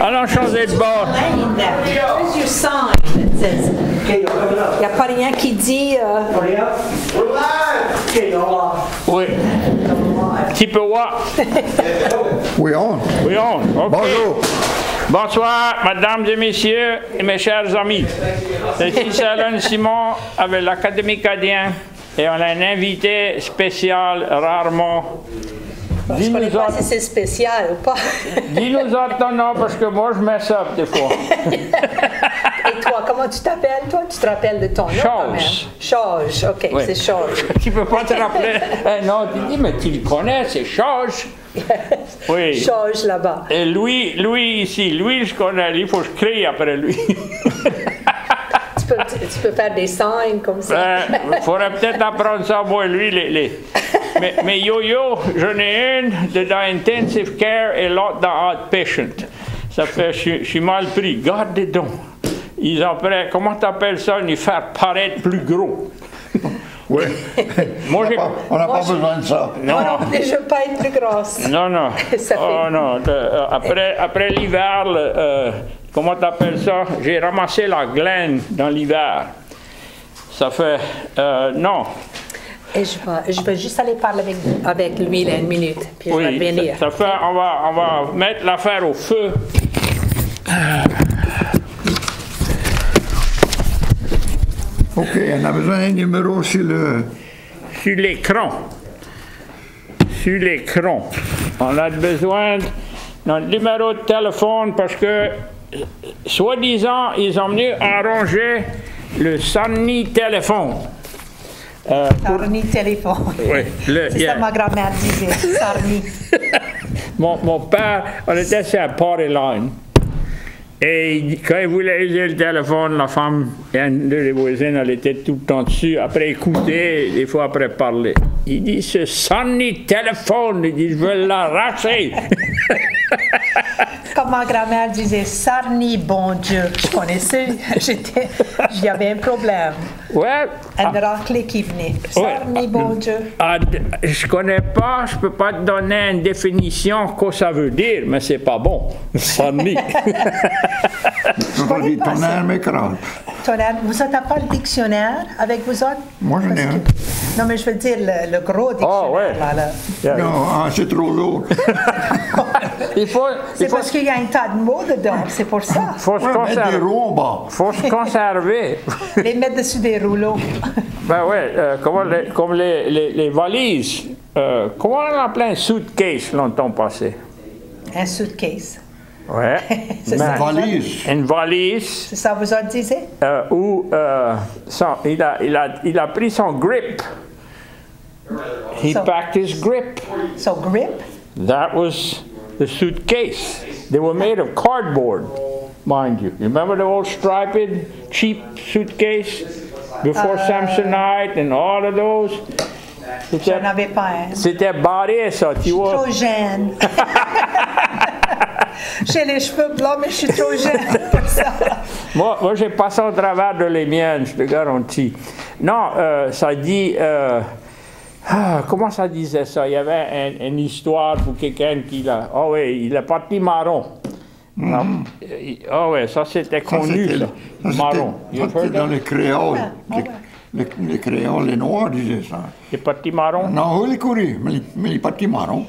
Allons changer de bord. Where's your sign that says? Il n'y a pas rien qui dit. Oui. Chippewa. We on. Oui, on. OK. Bonjour. Bonsoir, mesdames et messieurs et mes chers amis. C'est ici Alain Simon avec l'Académie Acadien et on a un invité spécial rarement. Je ne connais pas si c'est spécial ou pas. Dis-nous autres ton nom parce que moi je mets ça des fois. Et toi, comment tu t'appelles? Toi, tu te rappelles de ton nom quand même? Chage, OK, Oui. c'est Chage. Tu peux pas te rappeler. Non, tu dis, mais tu le connais, c'est Chage. Oui. Chage là-bas. Et Louis ici, Louis je connais, il faut que je crie après lui. Tu peux faire des signes comme ça. Il faudrait peut-être apprendre ça, moi, lui. Mais yo-yo, j'en ai une dans intensive care et l'autre dans outpatient. Ça fait, je suis mal pris. Gardez donc. Ils ont prêt, comment t'appelles ça, nous faire paraître plus gros. Oui. Moi, On n'a pas besoin de ça. Non, Moi non plus, je ne veux pas être plus grosse. Non. Ça fait- Oh non. Après l'hiver, comment t'appelles ça? J'ai ramassé la glaine dans l'hiver. Ça fait, non. Et je vais juste aller parler avec lui là, une minute, puis je vais revenir. Ça fait, on va mettre l'affaire au feu. OK, on a besoin d'un numéro sur le... Sur l'écran. Sur l'écran. On a besoin d'un numéro de téléphone parce que, soi-disant, ils ont venu arranger le Sunny téléphone. Sarni téléphone. Oui, C'est ça ma grand-mère disait, Sarni. mon père, on était sur la party line. Et quand il voulait utiliser le téléphone, la femme, une des voisines, elle était tout le temps dessus, après écouter, des fois après parler. Il dit, ce Sunny téléphone, il dit, je veux l'arracher. Comme ma grand-mère disait, Sarni, bon Dieu. Je connaissais, j'y avais un problème. Ouais. Un raclé qui venait. Sarni, bon Dieu. Je connais pas, je peux pas te donner une définition que ça veut dire, mais c'est pas bon. Sunny. Je peux dire ton arme écrase. Vous n'avez pas le dictionnaire avec vous autres? Moi, j'en ai un. Non, mais je veux dire le gros dictionnaire. Oh, ouais. Là. Non, c'est trop lourd. C'est parce qu'il y a un tas de mots dedans, c'est pour ça. Faut se Ouais, mettre des conserver. roues en bas. Faut se conserver. Les mettre dessus des rouleaux. Ben ouais, comme les valises. Comment on appelait un suitcase longtemps passé? Un suitcase. Ouais. C'est Ben, ça. Valise. Une valise C'est ça vous autres disiez? où il a pris son grip. He packed his grip. So grip? That was the suitcase. They were made of cardboard, mind you. You remember the old striped, cheap suitcase before Samsonite and all of those? J'en avais pas un. C'était barré, ça, tu vois. Trop jeune. J'ai les cheveux blancs, mais je suis trop jeune pour ça. Moi j'ai passé au travers de les miennes, je te garantis. Non, ça dit... comment ça disait ça? Il y avait une histoire pour quelqu'un qui l'a... Ah oui, il est parti marron. Ah oui, ça c'était connu, ça. Marron. Ça, c'était dans les créoles. Ah ouais. Les créoles, les noirs disaient ça. Il est parti marron? Non, il est couru, mais il est parti marron.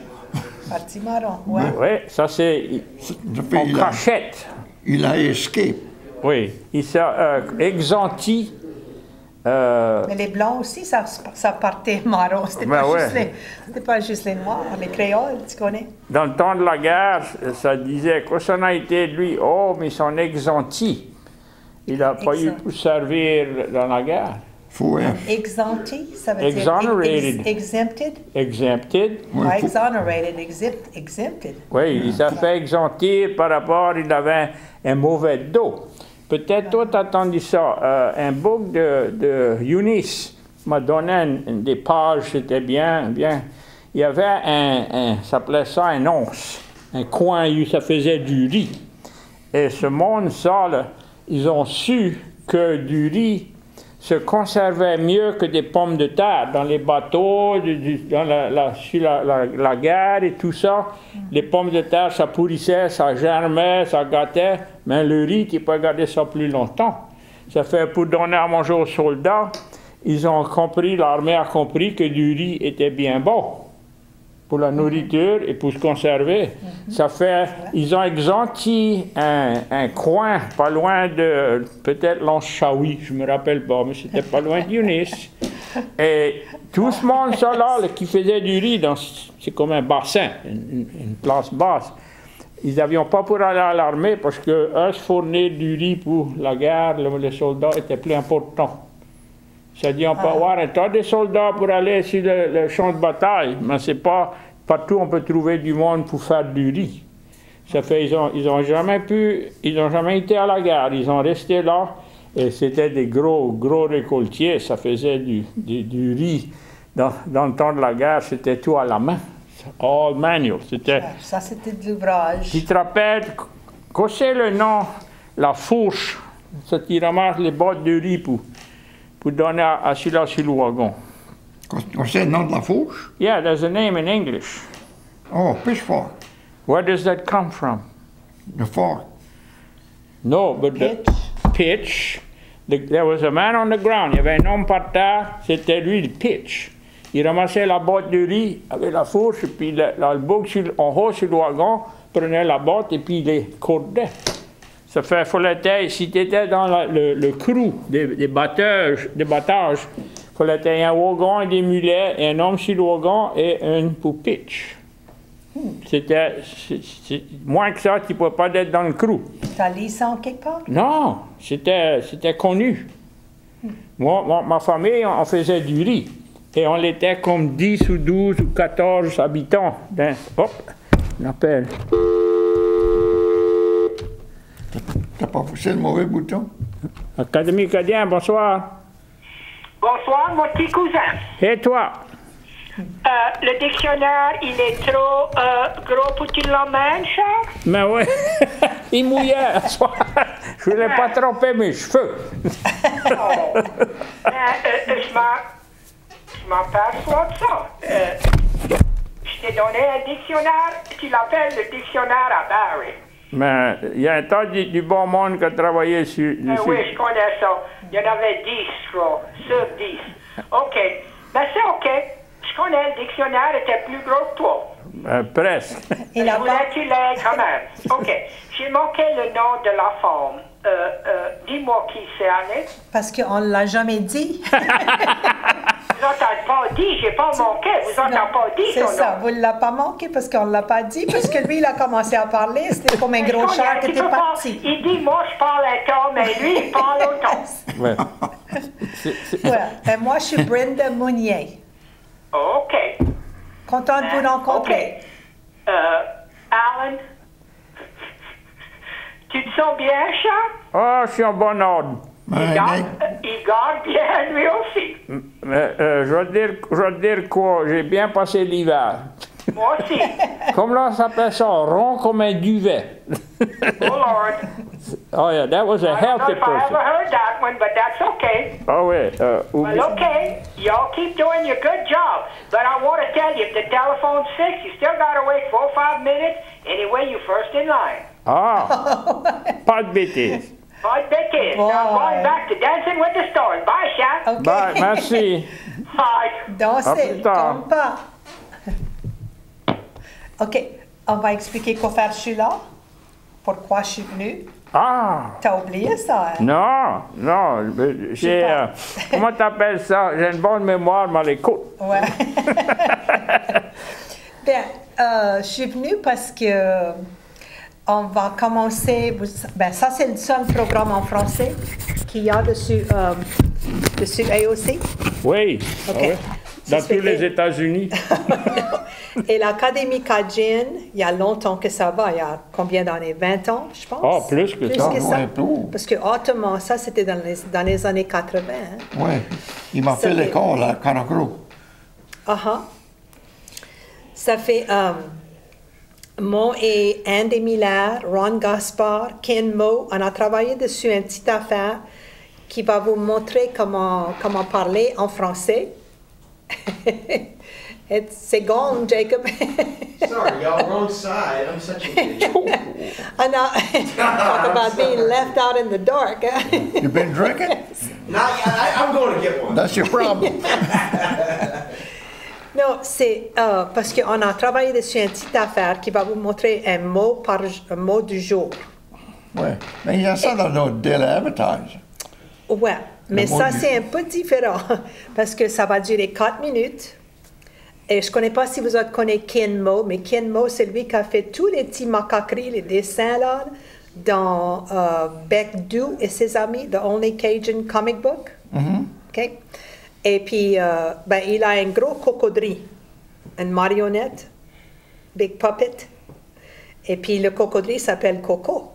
Parti marron, ouais. Oui, ça c'est en cachette. Il a escapé. Oui, il s'est exempti. Mais les blancs aussi, ça partait marron. C'était Ben pas juste les noirs, les créoles, tu connais? Dans le temps de la guerre, ça disait que ça n'a été de lui. Oh, mais ils sont exemptis. Il n'a pas eu pour servir dans la guerre. Exempté, ça veut Exonerated. dire exempted? Exempted. Pas exonerated, exempted. Oui, il s'est fait exempter par rapport, il avait un mauvais dos. Peut-être toi, tu as entendu ça. Un book de Eunice m'a donné des pages, c'était bien. Il y avait ça s'appelait ça un once, un coin où ça faisait du riz. Et ce monde, ça, là, ils ont su que du riz, se conservaient mieux que des pommes de terre dans les bateaux, sur la guerre et tout ça. Les pommes de terre, ça pourrissait, ça germait, ça gâtait, mais le riz, tu peux garder ça plus longtemps. Ça fait pour donner à manger aux soldats, ils ont compris, l'armée a compris que du riz était bien bon pour la nourriture et pour se conserver. Ça fait, ils ont exempté un coin pas loin de, peut-être l'Anchaoui, je me rappelle pas, mais c'était pas loin d'Yunis. Et tout ce monde ça là qui faisait du riz, c'est comme un bassin, une place basse. Ils n'avaient pas pour aller à l'armée parce que eux se fournir du riz pour la guerre, les soldats étaient plus importants. C'est-à-dire, on peut avoir un tas de soldats pour aller sur le champ de bataille, mais c'est pas partout on peut trouver du monde pour faire du riz. Ça fait, ils ont jamais été à la guerre, ils ont resté là, et c'était des gros récoltiers, ça faisait du riz. Dans le temps de la guerre, c'était tout à la main, all manual. Ça, c'était de l'ouvrage. Tu te rappelles, quoi c'est le nom, la fourche, ça tu ramasses les bottes de riz pour donner à celui-là sur le wagon. Quoi c'est le nom de la fourche? Yeah, there's a name in English. Oh, pitchfork. Where does that come from? The fork. No, but the pitch. There was a man on the ground. Il y avait un homme par terre, c'était lui le pitch. Il ramassait la botte de riz avec la fourche, et puis le bouc en haut sur le wagon, prenait la botte et puis il les cordait. Ça fait, si tu étais dans le crew des battages, il fallait qu'il y ait un wagon et des mulets, et un homme sur le wagon et un pour pitch. C'était moins que ça, tu ne pouvais pas être dans le crew. Tu as lu ça en quelque part? Non, c'était connu. Moi, ma famille, on faisait du riz. Et on était comme 10 ou 12 ou 14 habitants. Hop, on appelle. T'as pas poussé le mauvais bouton? Académie Cadien, bonsoir. Bonsoir, mon petit cousin. Et toi? Le dictionnaire, il est trop gros pour que tu l'emmènes, Charles? Mais oui, il mouillait. Je voulais pas tromper mes cheveux. Je m'aperçois de ça. Je t'ai donné un dictionnaire, tu l'appelles le dictionnaire à Barry. Mais il y a un tas du bon monde qui a travaillé sur... Oui, je connais ça. Il y en avait 10, je crois, sur 10. OK. Ben c'est OK. Je connais, le dictionnaire était plus gros que toi. Presque. Je voulais que tu l'aies quand même. OK. J'ai manqué le nom de la femme. Dis-moi qui c'est, Annie. Parce qu'on ne l'a jamais dit. Vous n'entendez pas dit, j'ai pas manqué. Vous n'entendez pas dit son nom. C'est ça, vous ne l'avez pas manqué parce qu'on ne l'a pas dit. Parce que lui, il a commencé à parler, c'était comme un gros chat qui était parti. Il dit, moi, je parle un temps, mais lui, il parle autant. Ouais. Ouais. Moi, je suis Brenda Mounier. OK. Content de vous rencontrer. OK. Alan, tu te sens bien, Charles? Oh, je suis en bon ordre. Il garde bien, lui aussi. Je vais te dire quoi, j'ai bien passé l'hiver. Moi aussi. Comme là, ça s'appelle ça, rond comme un duvet. Oh, Lord. Oh, yeah, that was a healthy person. I don't know if I ever heard that one, but that's okay. Oh, wait. Well, okay. Y'all keep doing your good job. But I want to tell you, if the telephone's fixed, you still got to wait 4 or 5 minutes. Anyway, you're first in line. Ah, pas de bêtises. Pas de bêtises. Now I'm going back to Dancing with the Stars. Bye, Shaq. Okay. Bye, merci. Bye. Dansez, plus tard. tombe pas. OK, on va expliquer quoi faire je suis là. Pourquoi je suis venue. Ah! T'as oublié ça, hein? Non, j'ai... comment t'appelles ça? J'ai une bonne mémoire, mais l'écoute. Ouais. Bien, je suis venue parce que on va commencer... Ben, ça, c'est le seul programme en français qu'il y a dessus AOC. Oui, OK. oui. Dans tous les États-Unis. Et l'Académie Cajun, il y a longtemps que ça va, il y a combien d'années? 20 ans, je pense? Ah, plus que ça. Ouais, tout. Parce que hautement, ça, c'était dans les années 80. Hein? Oui. Il m'a fait l'école à Conakry. Ça fait... moi et Andy Miller, Ron Gaspard, Ken Mo, on a travaillé dessus une petite affaire qui va vous montrer comment parler en français. C'est gone, Jacob. Sorry, y'all, wrong side. I'm such an idiot. Talk about being left out in the dark. You been drinking? I'm going to get one. That's your problem. Non, c'est parce qu'on a travaillé dessus une petite affaire qui va vous montrer un mot du jour. Ouais. Mais il y a ça dans notre Daily Advertiser. Ouais, mais mot ça du- c'est un peu différent parce que ça va durer 4 minutes. Et je ne connais pas si vous autres connaissez Ken Mo, mais Ken Mo, c'est lui qui a fait tous les petits macaqueries, les dessins là, dans Beck Dew et ses amis, The Only Cajun Comic Book. OK? Et puis, il a un gros cocodrie, une marionnette, Big Puppet. Et puis, le cocodrie s'appelle Coco.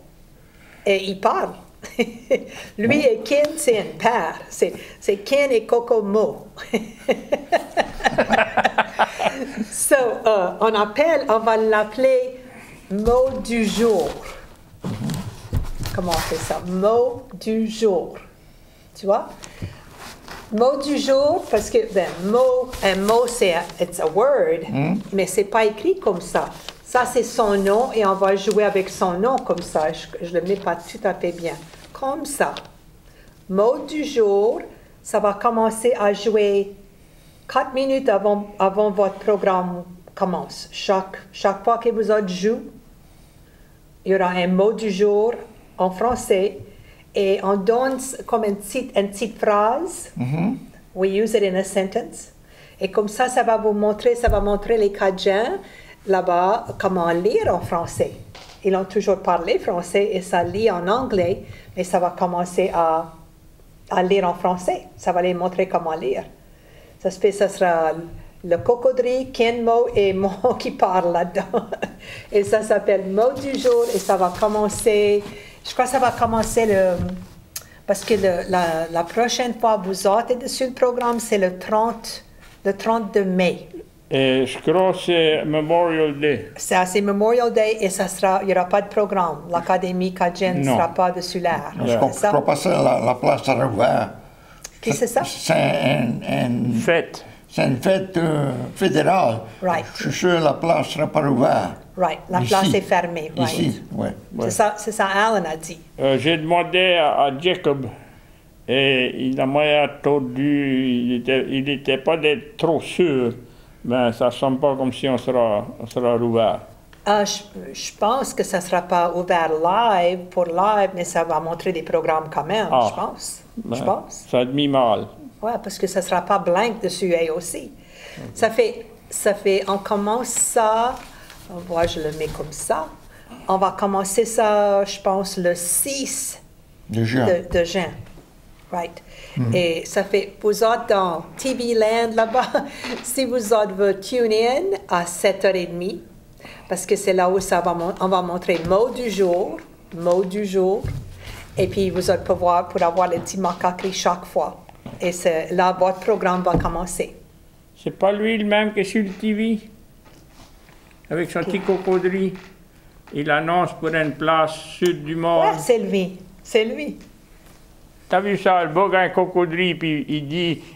Et il parle. Lui et Ken, c'est un paire. C'est Ken et Coco Mo. So, on va l'appeler mot du jour. Comment on fait ça? Mot du jour. Tu vois? Mot du jour, parce que un mot, it's a word, mais c'est pas écrit comme ça. Ça, c'est son nom et on va jouer avec son nom comme ça. Je le mets pas tout à fait bien. Comme ça. Mot du jour, ça va commencer à jouer 4 minutes avant votre programme commence. Chaque fois que vous autres jouez, il y aura un mot du jour en français et on donne comme une petite phrase. We use it in a sentence. Et comme ça va montrer les Cajuns là-bas comment lire en français. Ils ont toujours parlé français et ça lit en anglais, mais ça va commencer à lire en français. Ça va les montrer comment lire. Ça sera le cocodrie, Ken Mo et Mo qui parle là-dedans. Et ça s'appelle mot du jour et ça va commencer, je crois que ça va commencer parce que la prochaine fois vous êtes dessus le programme, c'est le 32 mai. Et je crois que c'est Memorial Day. C'est Memorial Day et il n'y aura pas de programme. L'Académie Cajun ne Non. sera pas dessus l'air. Je ne crois pas que la place sera ouverte. Puis c'est ça? Fête. C'est une fête fédérale. Right. Je suis sûr que la place ne sera pas ouverte. Right. La Ici. place est fermée. Right. Ici, oui. C'est ça, Alan a dit. J'ai demandé à Jacob et il m'a attendu, il n'était pas d'être trop sûr, mais ça ne semble pas comme si on sera rouvert. Je pense que ça ne sera pas ouvert live, mais ça va montrer des programmes quand même, Ah. je pense. Ben, Je pense. Ça a mis mal. Oui, parce que ça ne sera pas blank dessus aussi. Ça fait, on commence ça, je le mets comme ça. On va commencer ça, je pense, le 6 De juin. de juin. Right. Et ça fait, vous êtes dans TV Land là-bas, si vous êtes veut tune in à 7h30, parce que c'est là où on va montrer mot du jour, et puis vous allez pouvoir pour avoir les petits macaqueries chaque fois. Et c'est là votre programme va commencer. C'est pas lui le même que sur le TV? Avec son petit cocodrie. Il annonce pour une place sud du monde. Ouais, c'est lui. T'as vu ça, le beau gars, un cocodrie, puis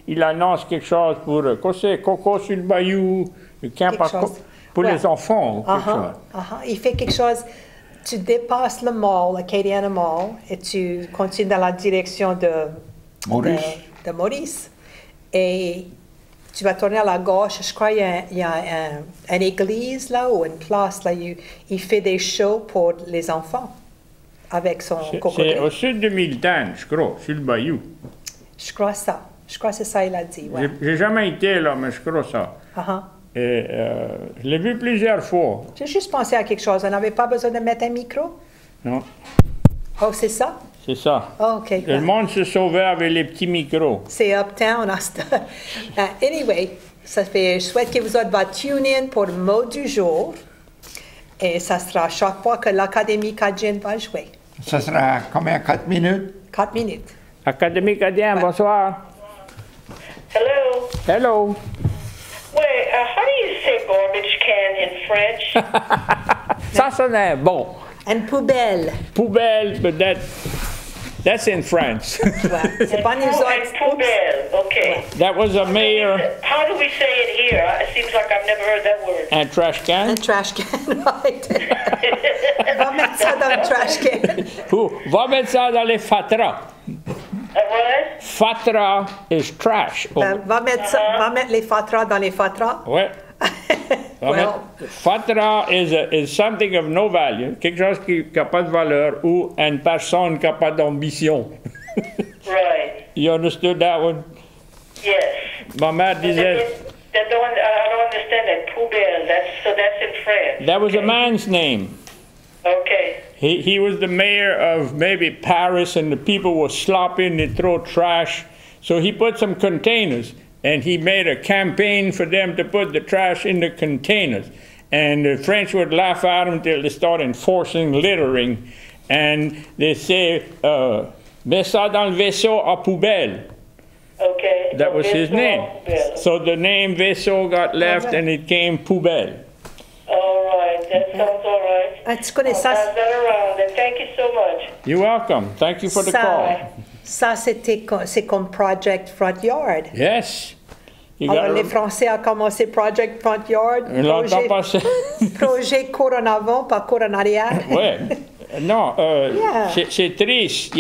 il annonce quelque chose pour, quoi c'est, Coco sur le bayou, Quelque chose. pour Ouais. les enfants, ou quelque chose. Il fait quelque chose, tu dépasses le mall, l'Acadiana Mall, et tu continues dans la direction de Maurice. Et tu vas tourner à la gauche, je crois qu'il y a une église là, ou une place là, il fait des shows pour les enfants avec son C'est cocodrie. au sud de Milton, je crois, sur le bayou. Je crois que c'est ça il a dit. Ouais. J'ai jamais été là, mais je crois ça. Et je l'ai vu plusieurs fois. J'ai juste pensé à quelque chose. On n'avait pas besoin de mettre un micro? Non, Oh, c'est ça? c'est ça. Oh, OK. Le monde se sauvait avec les petits micros. C'est Uptown. Anyway, ça fait, je souhaite que vous autres va tune in pour le mot du jour. Et ça sera chaque fois que l'Académie Cajun va jouer. Ça sera combien? 4 minutes? 4 minutes. Académie Cadien, bonsoir. Hello. Hello. Wait, how do you say garbage can in French? Ça sonnait bon. Une poubelle. Poubelle, peut-être. That's in France. Ouais, c'est pas nous autres. And poubelle, okay. That was a mayor How do we say it here? It seems like I've never heard that word. and trash can. Un trash can, right? Va mettre ça dans le trash can. Who? Va mettre ça dans les fatras. What? Fatra is trash. Va mettre les fatras dans les fatras. Ouais. Well, Fatra is something of no value, quelque chose qui n'a pas de valeur, ou une personne qui n'a pas d'ambition. Right. You understood that one? Yes. Ma mère disait, I don't understand that. Poubelle. That's in France. that was a man's name. Okay. He was the mayor of maybe Paris, and the people were slopping, they throw trash. So he put some containers, and he made a campaign for them to put the trash in the containers. And the French would laugh at him until they start enforcing littering. And they say, mets ça dans le vaisseau à poubelle. Okay. That was his Vaisseau name. à poubelle. So the name vaisseau got left, and it came poubelle. All right. That sounds all right. Ah, tu connais I'll ça? pass that around. And thank you so much. You're welcome. Thank you for the call. Ça, c'est comme Project Front Yard. Yes. You Alors, got les Français ont commencé Project Front Yard. longtemps passé. Projet Couronne avant, pas Couronne arrière. Ouais. Non, Yeah. c'est triste.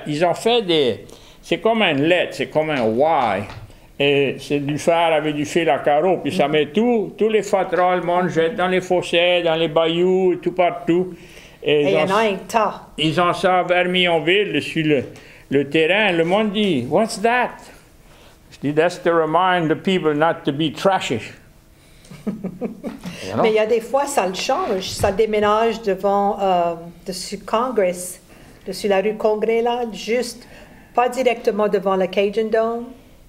Ils ont fait des. C'est comme une lettre, c'est comme un Y. Et c'est du fer avec du fil à carreau. Puis ça met tous les fatras, le monde jette dans les fossés, dans les bayous, tout partout. Et il y en a ont, un tas. ils ont ça vers Millonville, sur le terrain. Le monde dit, what's that? Je dis, that's to remind the people not to be trashy. Mais il y a des fois, ça le change. Ça déménage devant, dessus Congress, dessus la rue Congrès, là, juste, pas directement devant le Cajun Dome,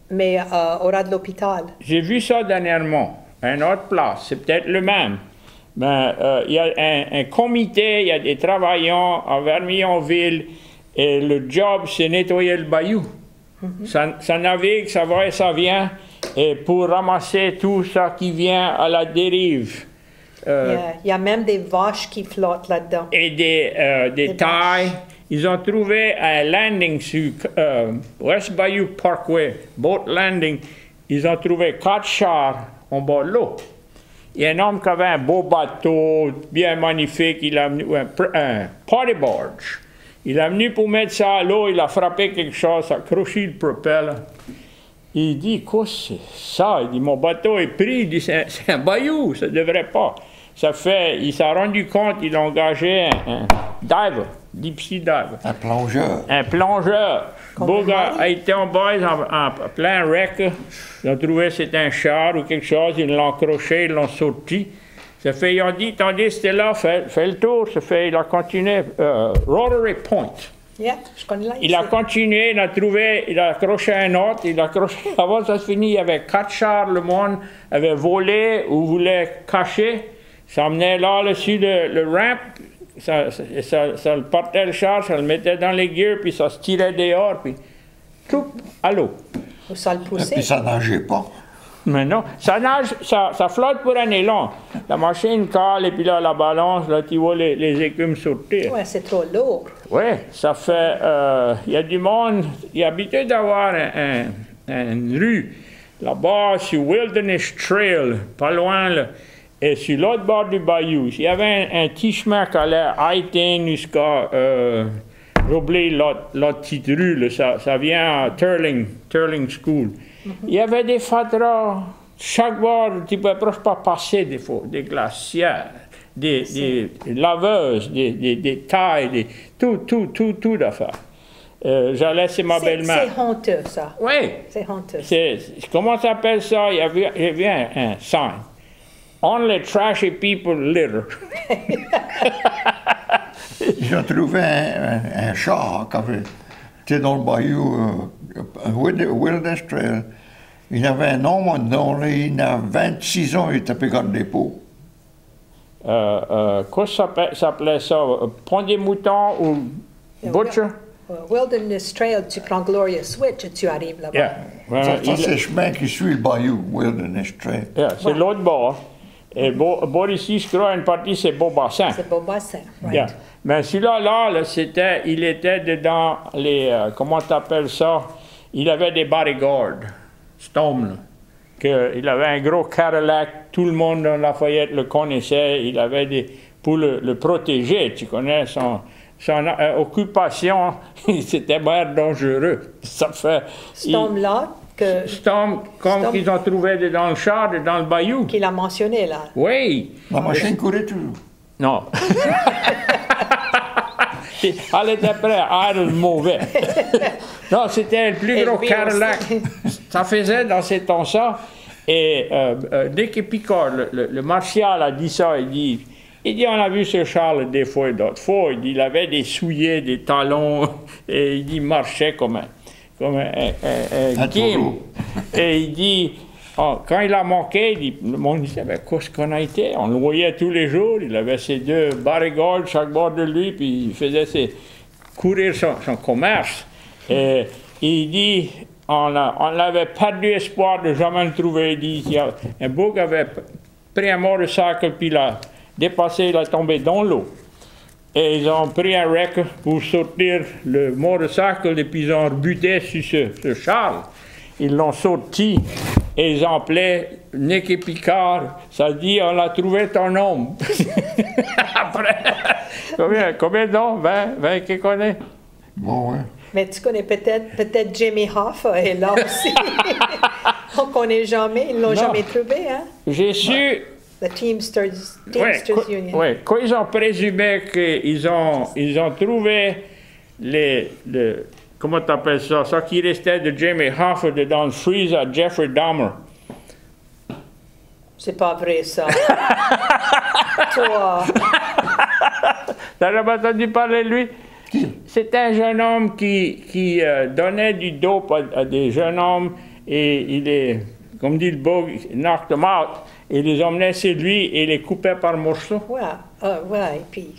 mais au ras de l'hôpital. J'ai vu ça dernièrement, à une autre place, c'est peut-être le même. Mais il y a un comité, il y a des travailleurs à Vermillonville, et le job, c'est nettoyer le bayou. Ça navigue, ça va et ça vient, et pour ramasser tout ça qui vient à la dérive. Il y a même des vaches qui flottent là-dedans. Et des tailles. Ils ont trouvé un landing sur West Bayou Parkway, boat landing. Ils ont trouvé 4 chars en bas de l'eau. Il y a un homme qui avait un beau bateau, bien magnifique, il a venu un party barge. Il est venu pour mettre ça à l'eau, il a frappé quelque chose, ça a accroché le propeller. Il dit, quoi c'est ça? Il dit, mon bateau est pris, il dit, c'est un bayou, ça ne devrait pas. Ça fait, il s'est rendu compte, il a engagé un diver, deep sea diver. Un plongeur. Un plongeur. Beau gars a été en bas, en plein wreck. Ils ont trouvé que c'était un char ou quelque chose, ils l'ont accroché, ils l'ont sorti. Ça fait, ils ont dit, tandis c'était là, fait le tour. Ça fait, il a continué, Rotary Point. Yeah, je connais là. Il a continué, il a trouvé, il a accroché un autre, il a accroché. Avant ça se finit, il y avait 4 chars, le monde avait volé ou voulait cacher. Ça emmenait là, dessus le ramp, ça le partait le char, ça le mettait dans les gears, puis ça se tirait dehors, puis tout à l'eau. Ou ça le Et poussait. puis ça nageait pas. Mais non, ça nage, ça flotte pour un élan. La machine cale, et puis là, la balance, là, tu vois les écumes sortir. Ouais, c'est trop lourd. Oui, ça fait. Il y a du monde, il y a habitué d'avoir une rue là-bas sur Wilderness Trail, pas loin, là, et sur l'autre bord du bayou. Il y avait un petit chemin qui allait à Hayton jusqu'à. J'ai oublié l'autre petite rue, là, ça vient à Turling School. Il y avait des fatras, chaque bord, tu ne peux presque pas passer des fois, des glacières, des laveuses, des tailles, tout d'affaires. J'allais chez ma belle-mère. C'est honteux, ça. Oui. C'est honteux. Comment ça s'appelle ça? Il y avait un sign. Only trashy people litter. Ils ont trouvé un char, quand j'étais dans le bayou, Wilderness Trail. Il avait un homme dedans, il a 26 ans, il était pris comme dépôt. Quoi ça s'appelait ça? Point des moutons ou butcher? Wilderness Trail, tu prends Gloria Switch et tu arrives là-bas. Yeah. Ça, c'est le chemin qui suit le bayou, Wilderness Trail. Yeah, c'est l'autre bord. Et Boris, je crois, une partie, c'est Beaubassin. C'est Beaubassin, right. Yeah. Mais celui-là, là, il était dedans les, comment t'appelles ça? Il avait des bodyguards, cet homme-là. Il avait un gros Cadillac, tout le monde dans Lafayette le connaissait, il avait pour le protéger, tu connais, son occupation, c'était bien dangereux. Ça fait... Cet homme-là, cet homme, comme qu'ils ont trouvé dans le char, dans le bayou. Qu'il a mentionné, là. Oui. La machine courait toujours. Non. Elle était prête à être mauvais. Non, c'était le plus gros Cadillac. Ça faisait dans ces temps-là. Et dès que Picard, le martial, a dit ça, il dit, on a vu ce Charles des fois et d'autres fois. Il dit, il avait des souliers, des talons, et il dit, il marchait comme un game. Et il dit, quand il a manqué, le monde disait, ben, qu'est-ce qu'on a été? On le voyait tous les jours, il avait ses 2 bodyguards chaque bord de lui, puis il faisait courir son commerce. Et il dit, on avait perdu espoir de jamais le trouver. Il dit, un bouc avait pris un motorcycle, puis il a dépassé, il a tombé dans l'eau. Et ils ont pris un wreck pour sortir le motorcycle, et puis ils ont rebuté sur ce Charles. Ils l'ont sorti et ils ont appelé Nick et Picard. Ça dit, on a trouvé ton homme. Après, combien d'hommes? 20 qui connaît? Bon, ouais. Mais tu connais peut-être Jimmy Hoffa est là aussi. On ne connaît jamais, ils ne l'ont jamais trouvé, hein? J'ai su... The Teamsters Union. Oui, quand ils ont présumé qu'ils ont trouvé comment t'appelles ça? Ça qui restait de Jimmy Hoffa dans le freeze à Jeffrey Dahmer. C'est pas vrai, ça. Toi. T'as jamais entendu parler de lui? C'était un jeune homme qui donnait du dope à des jeunes hommes et il est, comme dit le bug, knocked them out. Et les emmenait chez lui et les coupait par morceaux. Ouais, ouais, puis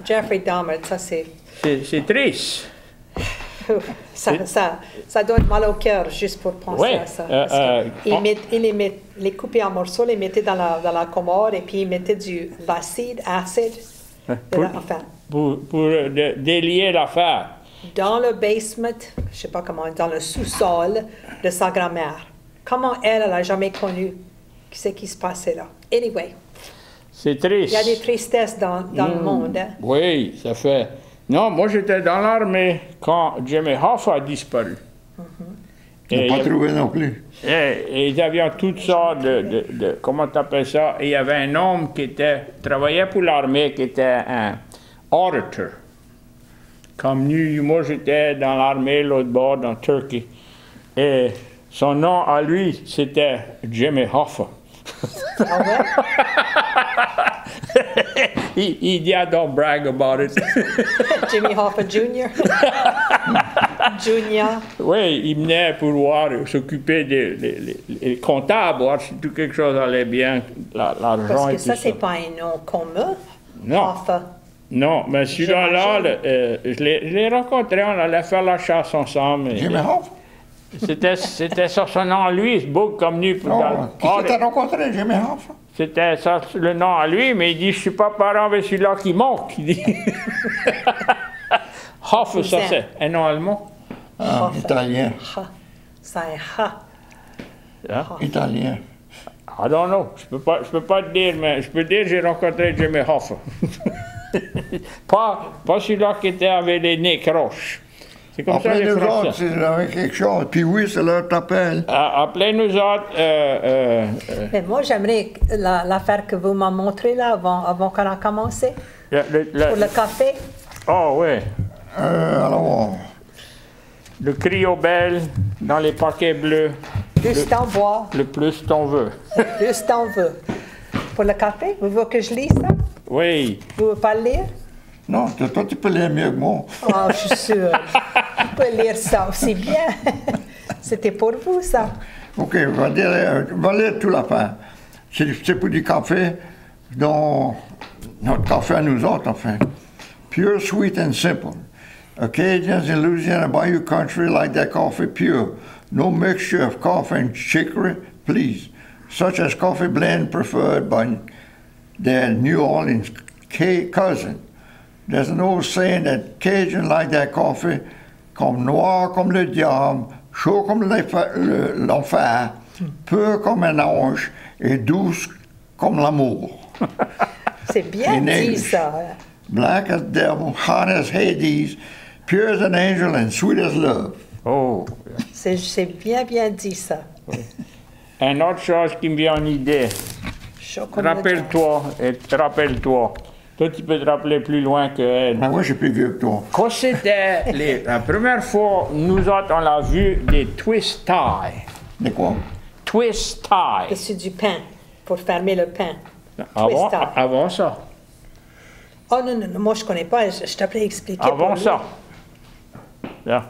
Jeffrey Dahmer, ça c'est... C'est triste. Ça donne mal au cœur juste pour penser à ça. Il les coupait en morceaux, les mettait dans la commode et puis il mettait de l'acide, pour délier l'affaire. Dans le basement, je sais pas comment, dans le sous-sol de sa grand-mère. Comment elle a jamais connu ce qui se passait là. Anyway. C'est triste. Il y a des tristesses dans le monde. Hein? Oui, ça fait... Non, moi j'étais dans l'armée quand Jimmy Hoffa a disparu. Il n'a pas trouvé non plus. Et ils avaient toutes sortes de comment tu appelles ça? Et il y avait un homme qui travaillait pour l'armée, qui était un auditor. Comme nous, moi j'étais dans l'armée, l'autre bord, dans Turquie. Et son nom à lui, c'était Jimmy Hoffa. He dit, I don't brag about it. Jimmy Hoffa Jr. Junior. Oui, il venait pour voir, s'occuper des comptables, voir si tout quelque chose allait bien, l'argent. Parce que ça, c'est pas un nom commun. Non. Hoffa. Non, mais celui-là, je l'ai rencontré, on allait faire la chasse ensemble. Jimmy Hoffa? C'était ça son nom à lui, ce bouc comme nu. Qui s'était rencontré, Jimmy Hoffa? C'était ça le nom à lui, mais il dit, je suis pas parent avec celui-là qui manque. Il dit. Hoffa, ça c'est un nom allemand. Ah, italien. C'est un ha. Italien. I don't know. Je peux pas te dire, mais je peux dire que j'ai rencontré Jimmy Hoffa. pas celui-là qui était avec les nez croches. C'est comme après ça les nous Français. autres, c'est avec quelque chose. Puis oui, c'est leur t'appelle. Appelez nous autres. Mais moi, j'aimerais l'affaire que vous m'avez montrée là avant qu'on a commencé. Pour le café. Oh oui. Alors, Le Cryobel dans les paquets bleus. Plus t'en bois. Le plus t'en veux. Plus t'en veux. Pour le café, vous voulez que je lise ça? Oui. Vous ne voulez pas le lire? non, toi, tu peux lire mieux que moi. Oh, je suis sûre. Vous pouvez lire ça aussi bien. C'était pour vous, ça. OK, va lire toute la fin. C'est pour du café, dont notre café à nous autres, enfin. Pure, sweet and simple. Acadians in Louisiana Bayou country like their coffee pure. No mixture of coffee and chicory, please. such as coffee blend preferred by their New Orleans cousin. There's an old saying that Cajun like their coffee comme noir comme le diable, chaud comme l'enfer, pur comme un ange et douce comme l'amour. C'est bien dit ça. Black as devil, hot as Hades, pure as an angel and sweet as love. Oh. C'est bien dit ça. Une autre chose qui me vient en idée. Chaud comme le Rappelle-toi, rappelle-toi. Toi, tu peux te rappeler plus loin que elle. Ben moi, je suis plus vieux que toi. Quand c'était la première fois, nous autres, on l'a vu des twist ties. De quoi? Twist ties. Dessus du pain, pour fermer le pain. Avant, tie. avant ça. Oh non, non, non, moi je connais pas, je t'appelais expliquer. Avant pour ça. Là.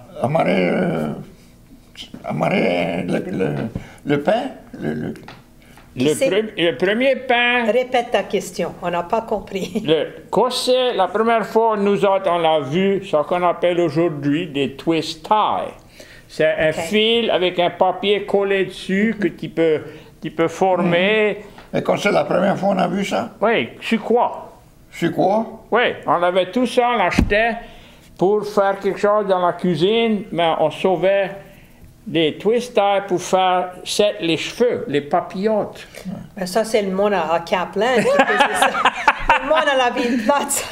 Amarrer le pain? Le premier pain. Répète ta question, on n'a pas compris. Quand c'est la première fois, nous autres, on l'a vu, ce qu'on appelle aujourd'hui des twist ties. C'est un fil avec un papier collé dessus que tu peux former. Et quand c'est la première fois qu'on a vu ça? Oui, sur quoi? Sur quoi? Oui, on avait tout ça, on l'achetait pour faire quelque chose dans la cuisine, mais on sauvait des twist ties pour faire les cheveux, les papillotes. Ben ça, c'est le monde à Kaplan qui faisait ça. Le monde à la ville plate,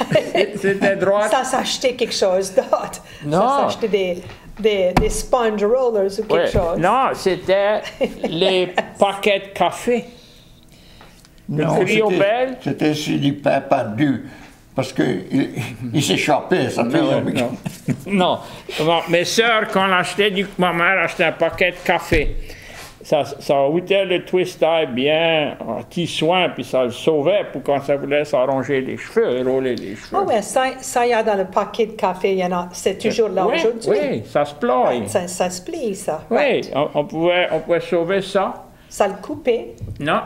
C'était droit. ça s'achetait quelque chose d'autre. Non. Ça s'achetait des sponge rollers ou quelque Ouais. chose. Non, c'était les paquets de café. Non, Criobel. c'était sur du pain perdu. Parce qu'il s'échappait, ça fait. Non. Non. Mes sœurs, quand on achetait ma mère achetait un paquet de café. Ça ôtait le twist tie bien en petit soin, puis ça le sauvait pour quand ça voulait s'arranger les cheveux, rouler les cheveux. Ah ouais, ça il y a dans le paquet de café, il y en a, c'est toujours là Oui, aujourd'hui. oui, ça se plie. Ça se plie, ça. Oui, Right. on pouvait sauver ça. Ça le coupait. Non,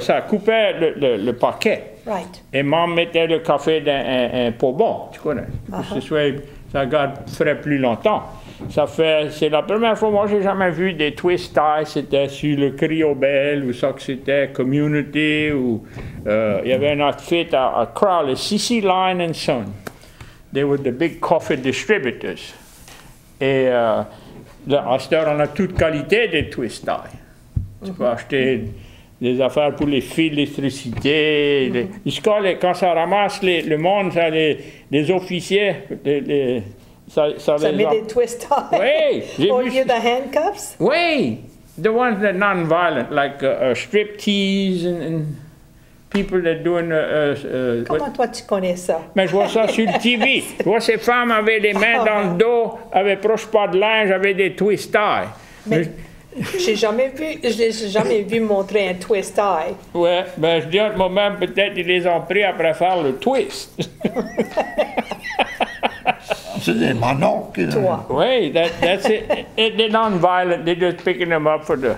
ça coupait le paquet. Right. Et maman mettait le café dans un pot bon, tu connais. Pour que ça garde frais plus longtemps. C'est la première fois, moi, j'ai jamais vu des twist ties, c'était sur le Criobel, ou ça que c'était Community, ou il y avait un outfit à Crowley, CC Line and Son. They were the big coffee distributors. Et à cette heure, on a toute qualité des twist ties. Tu peux acheter des affaires pour les fils d'électricité. Quand ça ramasse le monde, ça, les officiers, ça met des twist ties. Oui, j'ai Au vu lieu de handcuffs. Oui, the ones that are non-violent, like striptease and people that doing. Comment toi tu connais ça? Mais je vois ça sur le TV. Je vois ces femmes avaient les mains dans le dos, avaient proche pas de linge, avaient des twist ties. Mais je l'ai jamais vu montrer un twist tie. Ouais, ben je dis à moi-même, peut-être ils les ont pris après faire le twist. C'est des mononcles. Toi. Oui, that's it. They're non-violent. They're just picking them up for the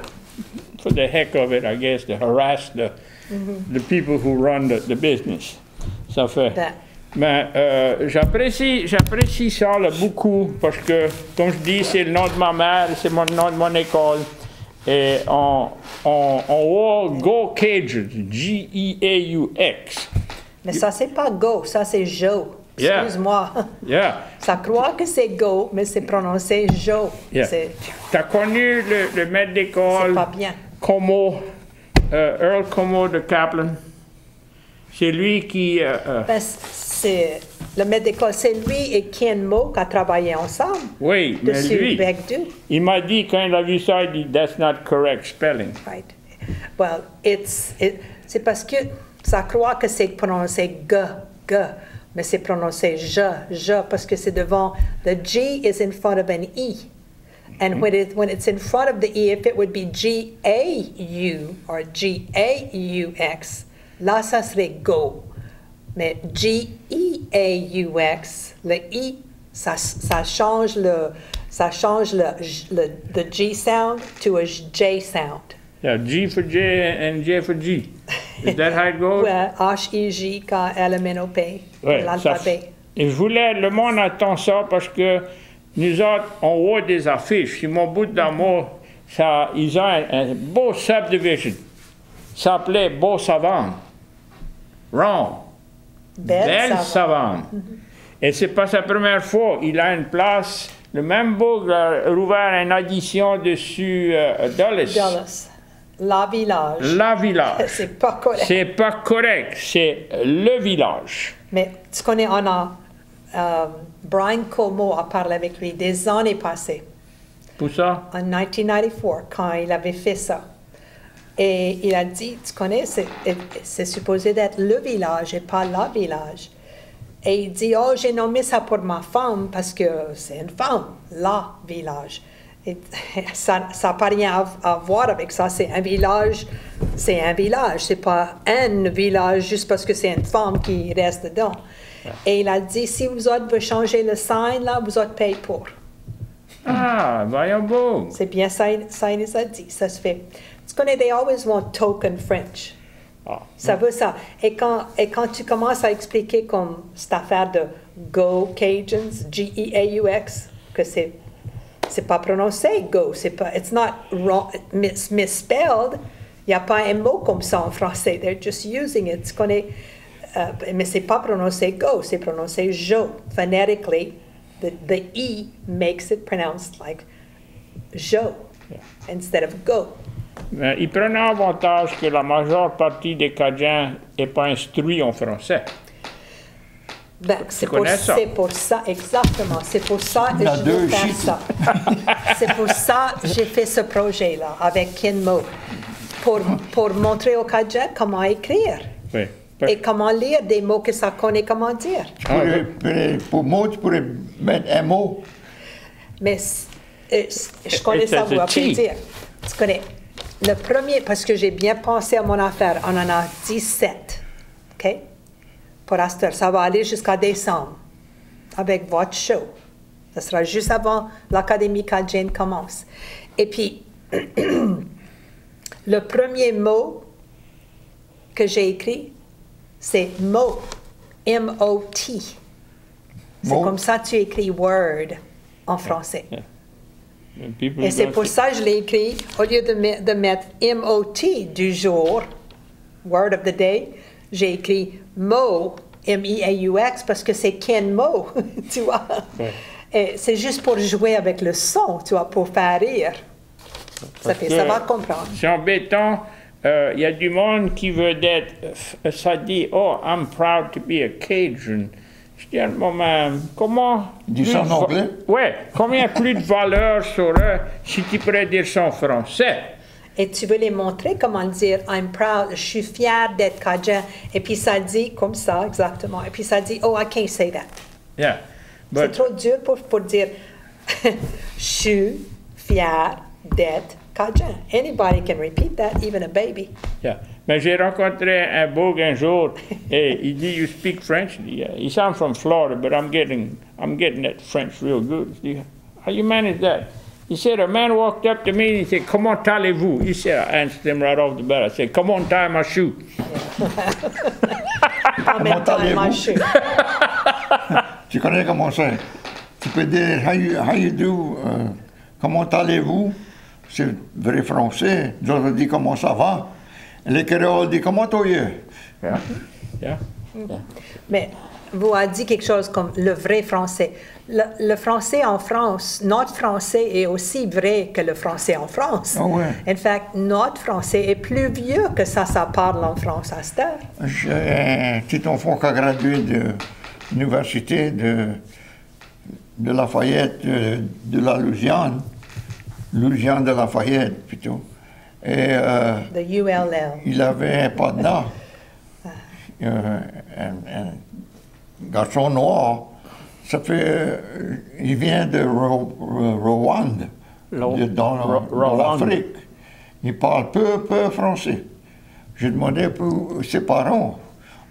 heck of it, I guess, to harass the people who run the business. Ça fait. Mais j'apprécie ça là, beaucoup parce que, comme je dis, c'est le nom de ma mère, c'est le nom de mon école. Et on Go Cajun, G-E-A-U-X. Mais ça, c'est pas Go, ça, c'est Joe. Yeah. Excuse-moi. Yeah. Ça croit que c'est Go, mais c'est prononcé Joe. Yeah. T'as connu le maître d'école C'est pas bien. Como, Earl Como de Kaplan? C'est lui qui... Ben, c'est le maître d'école, c'est lui et Ken Mo qui a travaillé ensemble. Oui, mais Dessus lui, Begdu. il m'a dit, quand il a vu ça, il dit « That's not correct spelling Right. Well, c'est parce que ça croit que c'est prononcé G, mais c'est prononcé je, parce que c'est devant, the G is in front of an E. And when it's in front of the E, if it would be G-A-U or G-A-U-X, là, ça serait go. Mais G-E-A-U-X, le I, ça change le G sound to a J sound. Yeah, G for J and J for G. Is that how it goes? Ouais, H-I-J-K-L-M-N-O-P, Ouais, l'alphabet. Et je voulais, le monde attend ça parce que nous autres, on voit des affiches. Sur mon bout d'amour, ils ont un beau subdivision. s'appelait Beau Savane. Wrong. Belle Savane. Et c'est pas sa première fois. Il a une place. Le même book a ouvert une addition dessus Dulles. Dulles. La village. La village. C'est pas correct. C'est pas correct. C'est le village. Mais tu connais, on a Brian Como a parlé avec lui des années passées. Pour ça? En 1994, quand il avait fait ça. Et il a dit, tu connais, c'est supposé d'être le village et pas la village. Et il dit, oh, j'ai nommé ça pour ma femme parce que c'est une femme, la village. Et ça n'a pas rien à voir avec ça. C'est un village, c'est un village. C'est pas un village juste parce que c'est une femme qui reste dedans. Et il a dit, si vous autres veulez changer le sign, là, vous autres payez pour. Ah, voyons beau. C'est bien ça, il nous a dit, ça se fait. Tu connais, they always want token French. Ah. Ça veut ça. Et quand tu commences à expliquer comme cette affaire de Go Cajuns, G-E-A-U-X, que c'est pas prononcé Go, c'est pas, it's not wrong, misspelled, il n'y a pas un mot comme ça en français, they're just using it. Tu connais, mais c'est pas prononcé Go, c'est prononcé Jo. Phonetically, the E makes it pronounced like Jo instead of Go. Mais il prenait avantage que la majeure partie des Cajuns n'est pas instruite en français. Ben, c'est pour ça, exactement. C'est pour ça que je veux faire ça. C'est pour ça que j'ai fait ce projet-là avec Ken Mo. Pour montrer aux Cajuns comment écrire. Oui. Et comment lire des mots que ça connaît comment dire. Pour mot, tu pourrais mettre un mot. Mais je connais ça, vous pouvez dire. Tu connais. Le premier, parce que j'ai bien pensé à mon affaire, on en a 17. OK? Pour Astor, ça va aller jusqu'à décembre avec votre show. Ça sera juste avant l'Académie Cajun commence. Et puis, le premier mot que j'ai écrit, c'est mot. M-O-T. C'est comme ça que tu écris word en français. Et c'est pour ça que je l'ai écrit, au lieu de mettre M-O-T du jour, word of the day, j'ai écrit mot, M-E-A-U-X, parce que c'est Ken Mo, tu vois. Ouais. Et c'est juste pour jouer avec le son, tu vois, pour faire rire. Ça va comprendre. C'est embêtant. Il y a du monde qui veut être, ça dit, oh, I'm proud to be a Cajun. Je dis à un moment, comment... Dis ça en anglais? Oui, combien plus de valeur serait si tu pourrais dire ça en français? Et tu veux les montrer comment dire I'm proud, je suis fier d'être Cajun. Et puis ça dit comme ça, exactement. Et puis ça dit, oh, I can't say that. Yeah, c'est trop dur pour dire je suis fier d'être Cajun. Anybody can repeat that, even a baby. Yeah. Mais j'ai rencontré un Boug un jour et il dit, you speak French? He sounds from Florida, but I'm getting that French real good. I said, how you manage that? He said, a man walked up to me and he said, comment allez-vous? He said, I answered him right off the bat. I said, come on, tie my shoe. Comment allez-vous? Tu connais comment c'est? Tu peux dire, how you do? Comment allez-vous? C'est vrai français. D'autres disent comment ça va. Les créoles disent comment tu es? Yeah. Mais vous avez dit quelque chose comme le vrai français. Le français en France, notre français est aussi vrai que le français en France. Oh ouais. En fait, notre français est plus vieux que ça parle en France à cette heure. J'ai un petit enfant qui a gradué de l'université de Lafayette, de la Louisiane de Lafayette plutôt. Et de ULL. Il avait un partenaire, un garçon noir. Ça fait, il vient de Rwanda, dans l'Afrique. Il parle peu français. J'ai demandé pour ses parents.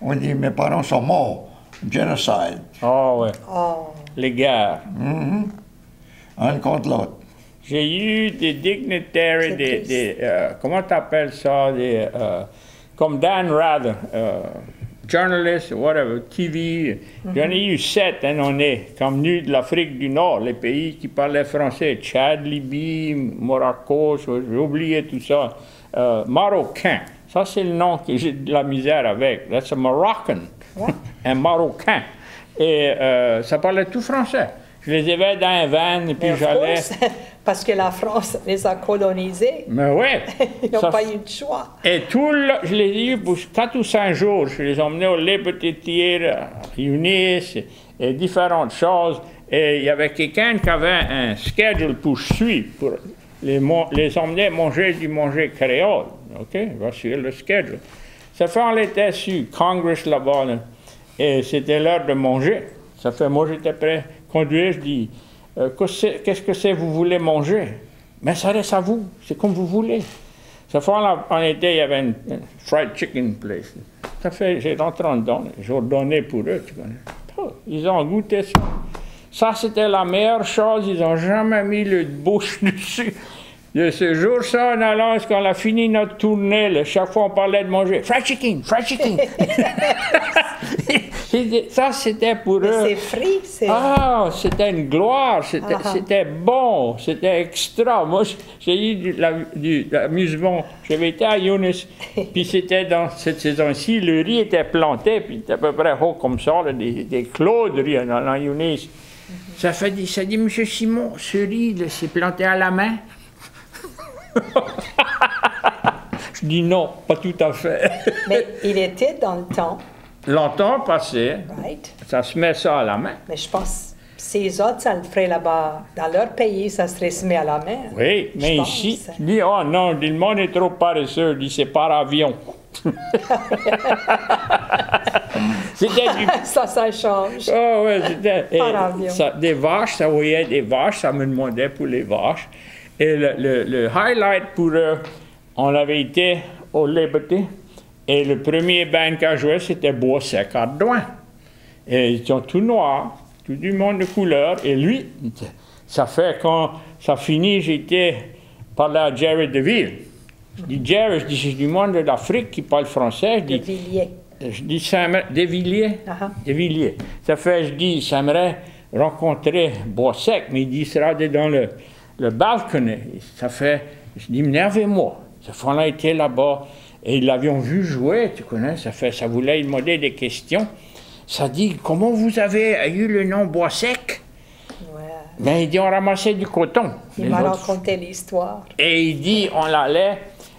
On dit, mes parents sont morts. Genocide. Oh, ouais. Oh. Les guerres. Un contre l'autre. J'ai eu des dignitaires, comment t'appelles ça, comme Dan Rather, journalist, whatever, TV. J'en ai eu 7, on est comme venus de l'Afrique du Nord, les pays qui parlaient français, Tchad, Libye, Morocco, j'ai oublié tout ça, Marocains. Ça, c'est le nom que j'ai de la misère avec. That's a Moroccan. Un Marocain. Et ça parlait tout français. Je les avais dans un van et puis Mais of j'allais... course, parce que la France les a colonisés. Mais oui. Ils n'ont Ça- pas eu de choix. Et je les ai eus pour 4 ou 5 jours. Je les emmenais au lait petitier, à Yunis, et différentes choses. Et il y avait quelqu'un qui avait un schedule pour suivre, pour les emmener manger du manger créole. OK? Voici le schedule. Ça fait, on était sur Congress là-bas, là, et c'était l'heure de manger. Ça fait, moi, j'étais prêt à conduire. Je dis, qu'est-ce que c'est vous voulez manger? Mais ça reste à vous. C'est comme vous voulez. Ça fait, en été, il y avait une fried chicken place. Ça fait, j'ai rentré dedans, j'ai ordonné pour eux, tu connais. Oh, ils ont goûté ça. Ça, c'était la meilleure chose. Ils n'ont jamais mis le bouche dessus. De ce jour, ça, en allant, quand on a fini notre tournée, là, chaque fois on parlait de manger. Fried chicken, fried chicken. Ça, c'était pour Mais eux. c'est frit, c'est... Ah, c'était une gloire, c'était bon, c'était extra. Moi, j'ai eu de l'amusement. J'avais été à Yunis, puis c'était dans cette saison-ci, le riz était planté, puis c'était à peu près haut comme ça, là, des clos de riz dans Yunis. Ça dit, Monsieur Simon, ce riz, là, c'est planté à la main? Je dis non, pas tout à fait. Mais il était dans le temps, Longtemps passé, right? ça se met ça à la main. Mais je pense que ces autres, ça le ferait là-bas. Dans leur pays, ça serait se met à la main. Oui, mais Je ici, pense. je dis, oh non, le monde est trop paresseux, je dis, c'est par avion. C'était du... Ça change. Oh, ouais, c'était... Par avion. Des vaches, ça voyait des vaches, ça me demandait pour les vaches. Et le highlight pour eux, on avait été au Liberty, et le premier band qui a joué, c'était Bois-Sec Ardouin. Et ils sont tout noirs, tout du monde de couleur, et lui, ça fait quand ça finit, j'étais parlé à Jerry DeVille. Je dis, Jerry, c'est du monde de l'Afrique qui parle français. De Villiers. Je dis, des Villiers? Uh-huh. Des Villiers. Ça fait, je dis, j'aimerais rencontrer Bois-Sec, mais il dit, il sera dans le balcony. Ça fait, je dis, énervez-moi. Ça fait, on a été là-bas, et ils l'avions vu jouer, tu connais, ça fait, ça voulait lui demander des questions. Ça dit, comment vous avez eu le nom Bois-Sec? Ouais. Ben, il dit, on ramassait du coton. Il Les m'a autres. raconté l'histoire. Et il dit, on allait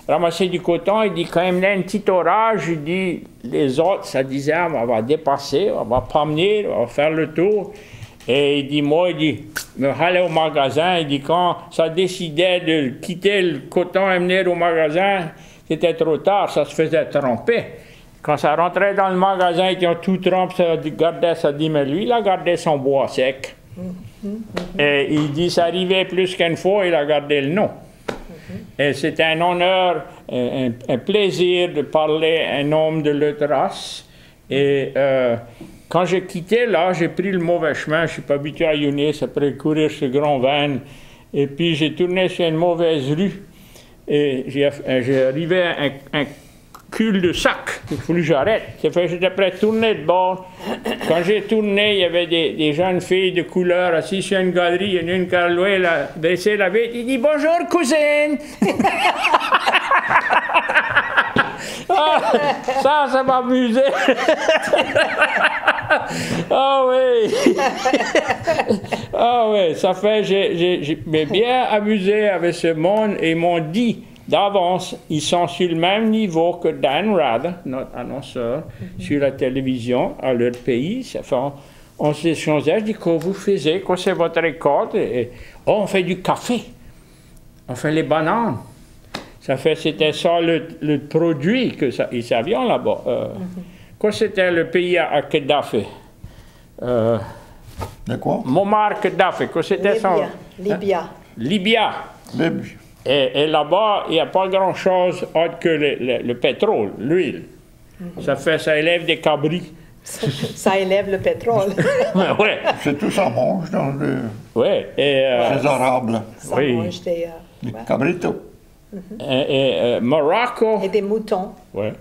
ramasser du coton. Il dit, quand il y a un petit orage, il dit, les autres, ça disait, on va dépasser, on va promener, on va faire le tour. Et il dit, moi, il dit, aller au magasin. Il dit, quand ça décidait de quitter le coton et venir au magasin, c'était trop tard, ça se faisait tremper. Quand ça rentrait dans le magasin, ils ont tout trempé, ça gardait, ça dit, mais lui, il a gardé son bois sec. Et il dit, ça arrivait plus qu'une fois, il a gardé le nom. Et c'était un honneur, un plaisir de parler à un homme de l'autre race. Et quand j'ai quitté là, j'ai pris le mauvais chemin, je ne suis pas habitué à Yunis, après courir ce grand van. Et puis j'ai tourné sur une mauvaise rue. Et j'ai arrivé à un cul-de-sac. Il faut que j'arrête. J'étais prêt à tourner de bord. Quand j'ai tourné, il y avait des jeunes filles de couleur assises sur une galerie. Il y en a une qui a baissé la vitre. Il dit « Bonjour, cousine! » Ça m'amusait. Ah oui. Ah oui, ça fait, j'ai bien amusé avec ce monde et ils m'ont dit d'avance, ils sont sur le même niveau que Dan Rather, notre annonceur, sur la télévision à leur pays. Ça fait, on s'échangeait, je dis, quoi vous faisiez, quoi c'est votre récolte? Oh, on fait du café, on fait les bananes. Ça fait, c'était ça le produit que ils avaient là-bas. Quoi c'était le pays à Kadhafi? De quoi? Muammar Kadhafi, quoi c'était ça? Libya. Libya. Libye. Et là-bas, il n'y a pas grand-chose autre que le pétrole, l'huile. Ça fait, ça élève des cabris. Ça élève le pétrole. Ouais. C'est tout ça mange dans le... Ouais. Et, les Arabes, là. Ça Oui. mange des... Les ouais. cabritos. et Morocco. Et des moutons. Ouais.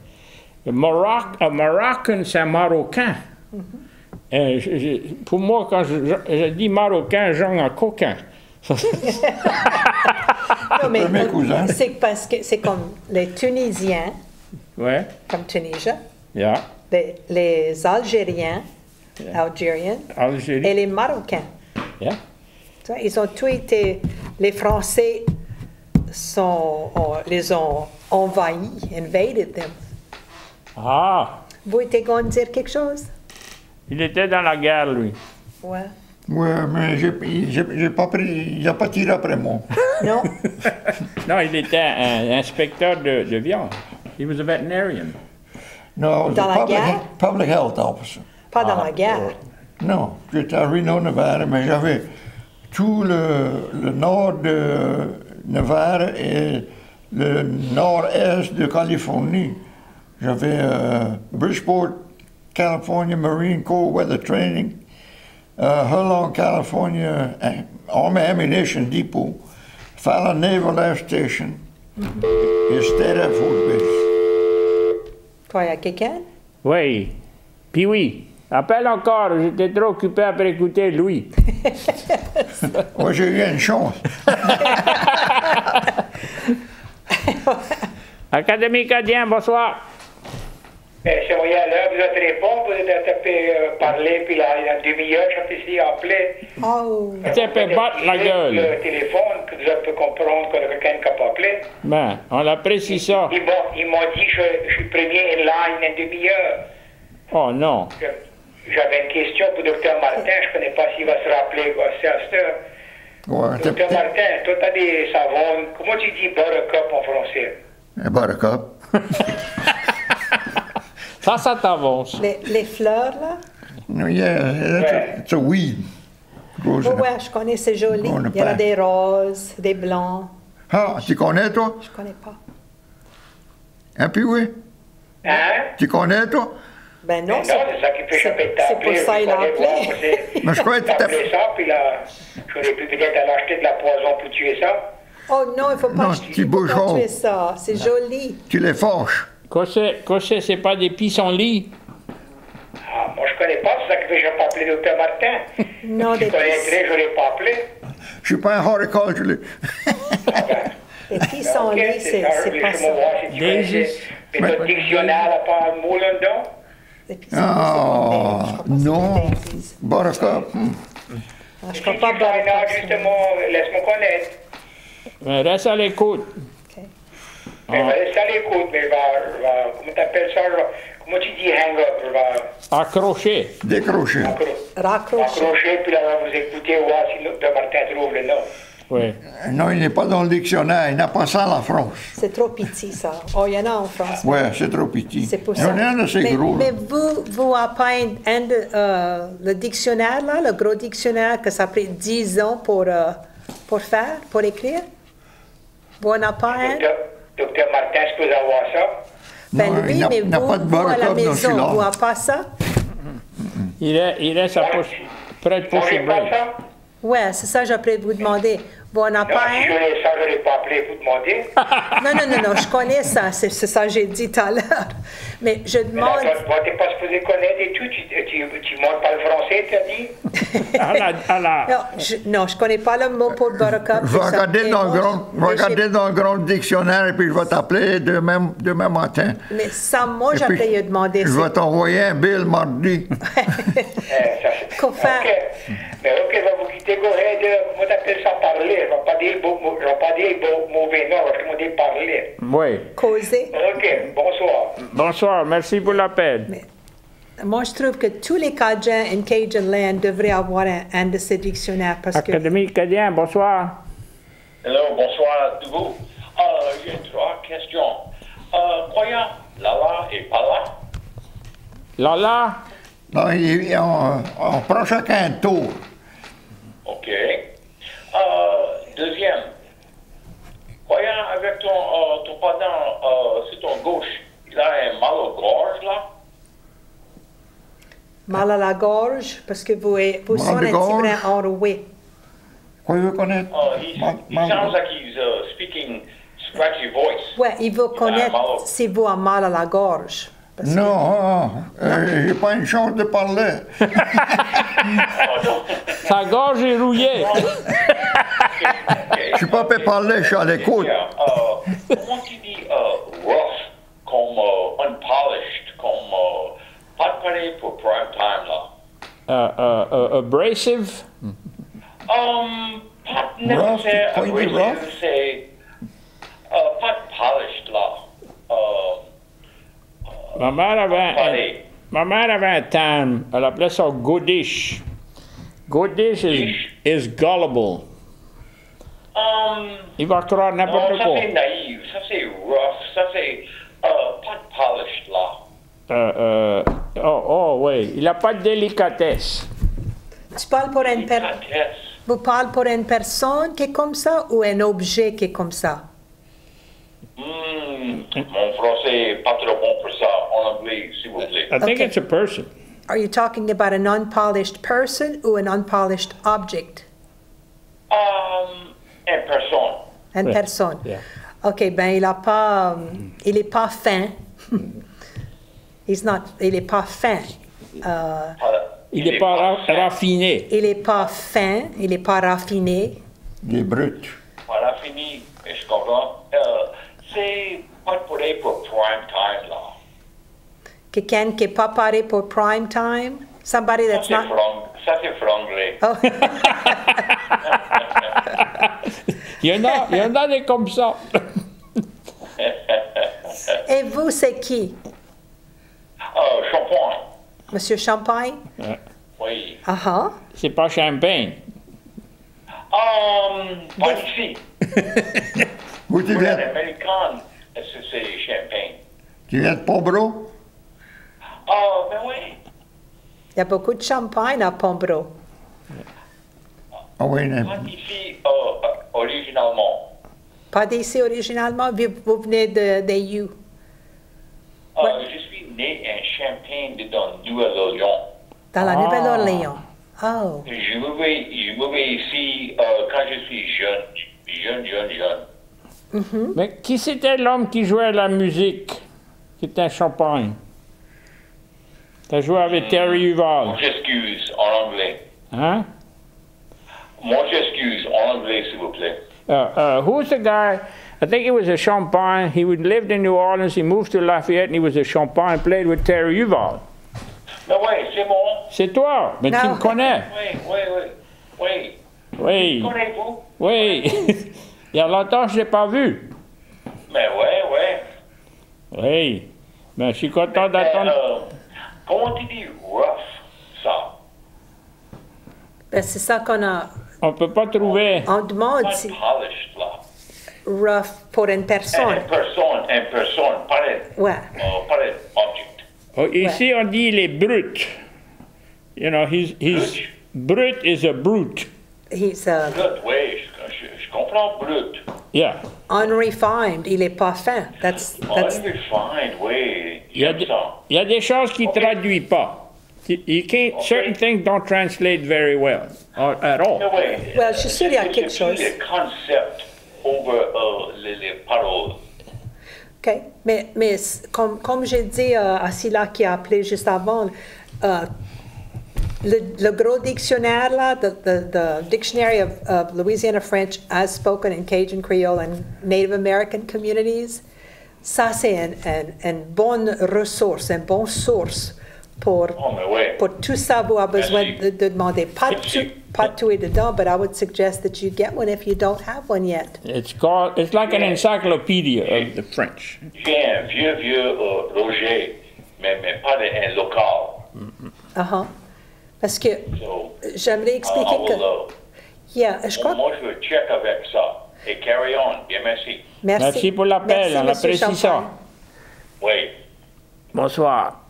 Moroccan, c'est un Marocain. Pour moi, quand je dis Marocain, genre un coquin. Non, mais Mes cousins. c'est parce que c'est comme les Tunisiens, Ouais. comme Tunisia, Yeah. les Algériens, et Algérie. les Marocains. Yeah. Tu vois, ils ont tous été. Les Français les ont envahis, invaded them. Ah, Vous étiez going to dire quelque chose? il était dans la guerre, lui. Ouais. Oui, mais j'ai pas pris, il n'a pas tiré après moi. Non? Non, il était un inspecteur de viande. He was a veterinarian. Non, Dans la guerre? Public Health Officer. Pas dans la guerre. Non, j'étais à Reno, Nevada, mais j'avais tout le nord de Nevada et le nord-est de Californie. J'avais Bridgeport, California Marine Corps Weather Training, Hullong, California Army Ammunition Depot, Fallon Naval Air Station, et State Air Force Base. Quoi, il y a quelqu'un? Oui. Puis oui. Appelle encore, j'étais trop occupé à écouter Louis. Moi, j'ai eu une chance. Académie Cadien, bonsoir. Si on y a l'heure, vous êtes répondre, vous êtes parler, puis là, il y a une demi-heure, je suis ici appeler. Oh! Tu peux battre la gueule. Le téléphone, que vous pouvez comprendre que quelqu'un ne peut pas appeler. Ben, on apprécie ça. Ils m'ont dit que je suis premier in line une demi-heure. Oh non. J'avais une question pour le docteur Martin, je ne connais pas s'il va se rappeler à cette heure. Ouais, Docteur Martin, toi, tu as des savons. Comment tu dis buttercup en français? un buttercup. Ça t'avance. Les fleurs, là? No, yeah, it's a weed. Grows Oh, in a- ouais, je connais, c'est joli. On ne Il y en a pas. des roses, des blancs. Ah, tu connais, toi? Je connais pas. Hein, puis oui? Hein? Tu connais, toi? Ben non, Non, c'est ça qui fait choper c'est pour ça il a appelé. Mais je crois que tu t'as- appelé ça, puis là, j'aurais pu peut-être aller acheter de la poison pour tuer ça. Oh non, il faut pas, Non, il petit faut pas bouchon. tuer ça. C'est joli. Tu les fâches. Cochet, c'est pas des pissenlits. Ah, moi, je connais pas, c'est ça qui fait que je n'ai pas appelé le docteur Martin. Non, Tu des connaîtrais, je ne l'ai pas appelé. Je suis pas un horticulturaliste. pissenlits, Ok, c'est pas ça. voir si tu Daisies. connais. Mais ton dictionnaire n'a pas un mot là-dedans? Des pissenlits, Ah, c'est pas des- je crois pas que non. c'est des daisies. Buttercup. Ah, je Si crois tu pas find out, buttercup. justement, laisse-moi connaître. Ben, reste à l'écoute. Ok. Mais reste à l'écoute, mais comment t'appelles ça? Comment tu dis hang up? Je vais Accroché. Décroché. Raccrocher. accrocher, puis là, on va vous écouter, voir si le docteur Martin trouve le nom. Oui. Non, il n'est pas dans le dictionnaire. Il n'a pas ça en la France. C'est trop petit, ça. Oh, il y en a en France. Ouais, c'est trop petit. C'est pour Il y ça. en a un assez mais, gros. là. mais vous n'avez pas le dictionnaire, là, le gros dictionnaire que ça prend 10 ans pour faire, pour écrire? Vous n'en avez pas un? Docteur Martin, je peux avoir ça? Ben Non, oui, il n'a- mais il n'a vous, pas de vous, à la buttercup dans maison, celui-là. vous n'avez pas ça? Il reste à poche. Près de Moi, poche j'ai pas ça? Ouais, c'est ça que j'appelais vous demander. Vous n'en avez Non, pas si je un? l'ai ça, je ne l'ai pas appelé pour demander. Non, je connais ça, c'est ça que j'ai dit tout à l'heure. Mais je Mais là, demande... toi, tu n'es pas supposé connaître et tout, tu montes pas le français, tu as dit? Non, je connais pas le mot pour buttercup. Je vais ça. regarder, Et dans le moi, grand, je vais mais regarder dans le grand dictionnaire et puis je vais t'appeler demain matin. Mais ça, moi, Et puis, j'appelais demander. je vais t'envoyer un bill mardi. Qu'on fait? OK. Mais OK, je vais vous quitter, go ahead. Comment t'appelles ça parler? Je ne vais pas dire mauvais nom, je vais dire parler. Oui. Causer. OK, bonsoir. Bonsoir, merci pour l'appel. Mais moi, je trouve que tous les Cajuns in Cajun Land devraient avoir un de ces dictionnaires parce que... Académie Cadien, bonsoir. Hello, bonsoir à tous. J'ai 3 questions. Croyant, Lala et Pala. Lala, Non, on prend chacun un tour. OK. Deuxième. Croyant, avec ton pendant, c'est ton gauche, il a un mal au gorge, là? Mal à la gorge, parce que vous Mal sonnez de un petit gorge. brin enroué. Quoi, il veut connaître? He Mal- sounds like he's speaking scratchy voice. Ouais, il veut connaître mal au- si vous avez mal à la gorge. Parce que- Non, j'ai pas une chance de parler. Oh non. sa gorge est rouillée. Je suis pas prêt à parler, je suis à l'écoute. Comment tu dis rough comme prime time, là. Abrasive? Pas nécessaire, Rough, pointed rough? c'est pas polished, là. Ma mère avait un terme, elle appelait ça goodish. Goodish is gullible. Il va croire n'importe Non, ça quoi. c'est naïf, ça c'est rough, ça c'est pas polished, là. Oui, il n'a pas de délicatesse. Tu parles pour une Délicatesse. Vous parlez pour une personne qui est comme ça ou un objet qui est comme ça? Mon français n'est pas trop bon pour ça, en anglais, s'il vous plaît. I think Okay. it's a person. Are you talking about an unpolished person or an unpolished object? En personne. Une Yeah. personne. Yeah. OK, ben il est pas fin. Il est pas fin. Il n'est pas raffiné. Il est pas fin, il est pas raffiné. Des brutes. Voilà, fini, je comprends. C'est pas pour prime time, là. Quelqu'un qui est pas paré pour prime time. Somebody Ça that's c'est not. ça c'est franglais. Oh. Il y en a des comme ça. Et vous, c'est qui? Champagne. Monsieur Champagne? Oui. Ah ah. C'est pas champagne. Pas ici. Où tu Pour viens? l'américaine, c'est champagne. Tu viens de Pombro? Ben oui. Il y a beaucoup de champagne à Pombro. Ah oui, Pas ici, originalement. Pas d'ici originalement, vous venez de You. Je suis né en Champagne dans Nouvelle-Orléans. Dans la Nouvelle-Orléans. Oh. Je me vais ici quand je suis jeune. Mais qui c'était l'homme qui jouait la musique? Qui était un champagne. Tu as joué avec Terry Huval. J'excuse en anglais. Hein? Moi, j'excuse en anglais, s'il vous plaît. Who's the guy? I think he was a Champagne. He lived in New Orleans. He moved to Lafayette, and he was a Champagne. Played with Terry Huval. Mais oui, c'est bon. C'est toi, mais tu Non. me connais. Oui. Oui, Connaissez-vous? oui. Il y a longtemps que je ne l'ai pas vu. Mais oui. Oui, mais je suis content d'attendre. Comment tu dis rough, ça? Ben, c'est ça qu'on a. On ne peut pas trouver. On demande Pas si polished, là. rough pour une personne. En personne, pas Ouais. object. Oh, ici, on dit il est brut. You know, he's brut is a brute. He's Brut, oui, je comprends brut. Yeah. unrefined. Il est pas fin. That's Unrefined, oui. Il y a J'aime des- ça. il y a des choses qui ne traduisent pas. You can't, certain things don't translate very well, or at all. Mais oui. Well, je suis sûre qu'il y a C'est quelque plus chose. le concept over les paroles. OK. Mais comme j'ai dit à Silla qui a appelé juste avant, le gros dictionnaire, là, the Dictionary of Louisiana French as spoken in Cajun Creole and Native American communities, ça c'est une bonne ressource, une bonne source pour mais oui. tout ça. Vous avez besoin Merci. de demander. Merci. Pas tout est dedans, but I would suggest that you get one if you don't have one yet. It's like an encyclopedia of the French. J'ai un vieux Roger, mais pas un local. Uh-huh. Parce que So, j'aimerais expliquer I que... will, Yeah, je crois moi, je veux check avec ça. Et carry on. Bien, merci. Merci pour l'appel, on Monsieur apprécie ça. Champagne. Oui. Bonsoir.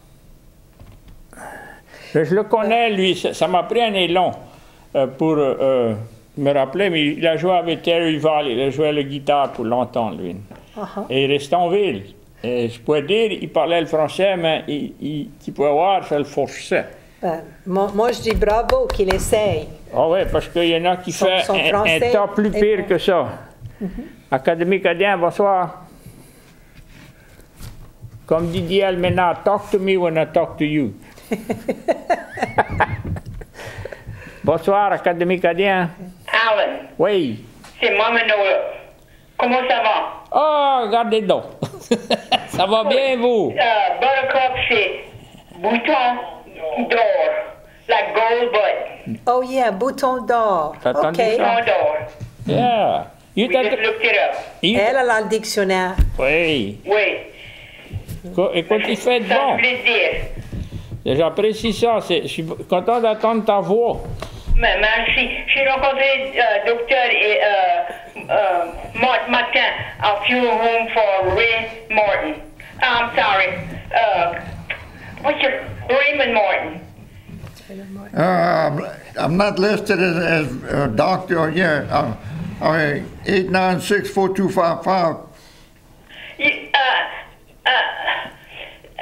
Je le connais, lui. Ça m'a pris un élan pour me rappeler, mais il a joué avec Terry Val. Il a joué la guitare pour longtemps, lui. Uh-huh. Et il restait en ville. Et je pourrais dire, il parlait le français, mais tu pouvais voir, ça le forçait. Ben, moi, je dis bravo qu'il essaye. Ah oui, parce qu'il y en a qui Son font un français temps plus est pire bon. que ça. Académie Cadien, bonsoir. Comme Didier Almena, talk to me when I talk to you. Bonsoir, Académie Cadien. Alan, Oui. c'est moi Manola. Comment ça va? Oh, regardez donc. Ça va bien, vous? Buttercup, c'est Bouton. d'or, like gold button. Oh yeah, bouton d'or. T'as entendu OK. ça? Bouton d'or. Yeah. You We just got- looked it up. you- Elle a le dictionnaire. Oui. Oui. Écoute, il fait Ça bon. voulait dire. J'apprécie ça. Je suis content d'entendre ta voix. Mais merci. J'ai rencontré docteur matin à funeral home for Ray Morton. I'm sorry. What's your Raymond Morton? I'm not listed as a doctor here. 896-4255.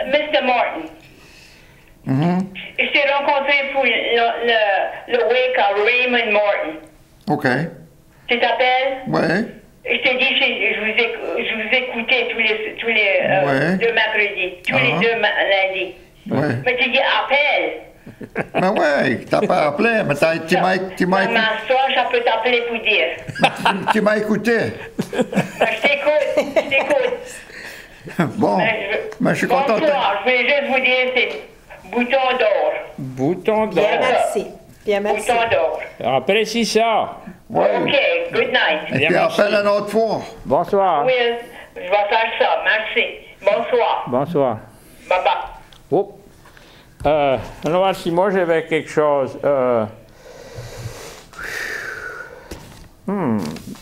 Mr. Morton. Je t'ai rencontré pour le wake à Raymond Morton. OK. Tu t'appelles? Oui. Je t'ai dit, je vous écoutais tous les Ouais. deux mercredis, tous les Uh-huh. deux lundis. Oui. Mais tu dis appelle. Mais oui, t'as pas appelé, mais Soir, je peux t'appeler pour dire. tu m'as écouté. Je t'écoute. Bon, mais je suis content. Bonsoir, je vais juste vous dire, c'est bouton d'or. Bouton d'or. Bien merci. Bien merci. Bouton d'or. Apprécie ça. Ouais. OK, good night. Et puis appelle une autre fois. Bonsoir. Oui, je vais faire ça. Merci. Bonsoir. Bonsoir. Bye bye. Oh. Alors, voir si moi j'avais quelque chose.